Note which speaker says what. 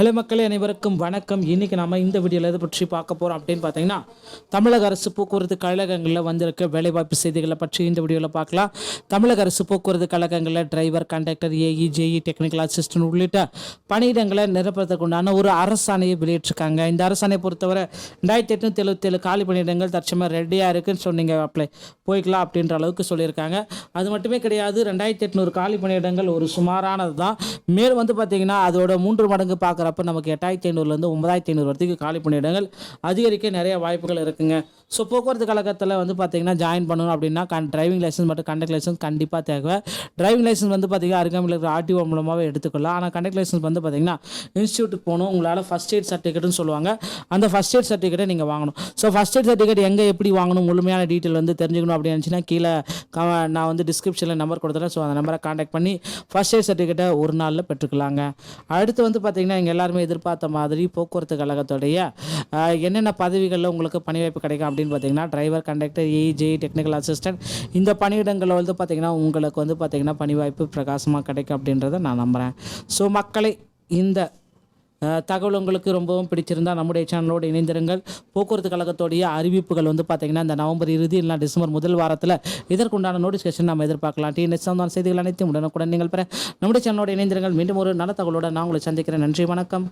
Speaker 1: Hello மக்களே, அனைவருக்கும் வணக்கம். இன்றைக்கி நம்ம இந்த வீடியோவில் எதை பற்றி பார்க்க போகிறோம் அப்படின்னு பார்த்தீங்கன்னா, தமிழக அரசு போக்குவரத்து கழகங்களில் வந்திருக்க வேலைவாய்ப்பு செய்திகளை பற்றி இந்த வீடியோவில் பார்க்கலாம். தமிழக அரசு போக்குவரத்து கழகங்களில் driver, conductor, AE, JE, technical assistant உள்ளிட்ட பணியிடங்களை நிரப்புறதுக்கு உண்டான ஒரு அரசாணையை வெளியிட்டிருக்காங்க. இந்த அரசாணையை பொறுத்தவரை 2877 காலி பணியிடங்கள் தற்சமயம் ரெடியாக இருக்குன்னு சொன்னீங்க, அப்ளை போய்க்கலாம் அப்படின்ற அளவுக்கு சொல்லியிருக்காங்க. அது மட்டுமே கிடையாது, 2800 காலி பணியிடங்கள் ஒரு சுமாரானது தான். மேலும் பார்த்தீங்கன்னா அதோட 3 மடங்கு பார்க்குறப்ப நமக்கு 8500 9500 வரைக்கும் காலி பணியிடங்கள் அதிகரிக்க நிறைய வாய்ப்புகள் இருக்குங்க. ஸோ போக்குவரத்து கழகத்தில் பார்த்தீங்கன்னா ஜாயின் பண்ணணும் அப்படின்னா டிரைவிங் லைசன்ஸ் மற்றும் கண்டக்ட் லைசன்ஸ் கண்டிப்பாக தேவை. டிரைவிங் லைசன்ஸ் பார்த்தீங்கன்னா அருகாமையில் இருக்கிற ஆர்டிஓ மூலமாகவே எடுத்துக்கலாம். ஆனால் கண்டக்ட் லைசன்ஸ் பார்த்தீங்கன்னா இன்ஸ்டியூட்டுக்கு போகணும். உங்களால் ஃபஸ்ட் எய்ட் சர்டிஃபிகேட்னு சொல்லுவாங்க, அந்த ஃபஸ்ட் எய்ட் சர்டிஃபிகேட்டை நீங்கள் வாங்கணும். ஸோ ஃபஸ்ட் எய்ட் சர்டிஃபிகேட் எங்கே எப்படி வாங்கணும், முழுமையான டீட்டெயில் தெரிஞ்சுக்கணும் அப்படின்னு நினச்சின்னா கீழே நான் டிஸ்கிரிப்ஷனில் நம்பர் கொடுத்துறேன். ஸோ அந்த நம்பரை கான்டாக்ட் பண்ணி ஃபஸ்ட் எய்ட் சர்டிஃபிகேட்டை ஒரு நாளில் பெற்றுக்கலாங்க. அடுத்து பார்த்தீங்கன்னா இங்கே எல்லாருமே எதிர்பார்த்த மாதிரி போக்குவரத்து கழகத்துடைய என்னென்ன பதவிகளில் உங்களுக்கு பணி வாய்ப்பு கிடைக்கும் அப்படின்னு பார்த்தீங்கன்னா, டிரைவர், கண்டக்டர், ஏஜே, டெக்னிக்கல் அசிஸ்டன்ட், இந்த பணியிடங்களில் பார்த்தீங்கன்னா உங்களுக்கு பார்த்தீங்கன்னா பணி வாய்ப்பு பிரகாசமாக கிடைக்கும் அப்படின்றத நான் நம்புகிறேன். ஸோ மக்களை, இந்த தகவல் உங்களுக்கு ரொம்பவும் பிடிச்சிருந்தால் நம்முடைய சேனலோடு இணைந்திருங்கள். போக்குவரத்து கழகத்துடைய அறிவிப்புகள் பார்த்தீங்கன்னா இந்த நவம்பர் இறுதி இல்லைனா டிசம்பர் முதல் வாரத்தில் இதற்குண்டான நோட்டிஃபிகேஷன் நம்ம எதிர்பார்க்கலாம். டிஎன்எஸ் செய்திகள் அனைத்தும் உடனுக்குடன் நீங்கள் பெற நம்முடைய சேனலோடு இணைந்திருங்கள். மீண்டும் ஒரு நல்ல தகவலோடு நான் உங்களை சந்திக்கிறேன். நன்றி, வணக்கம்.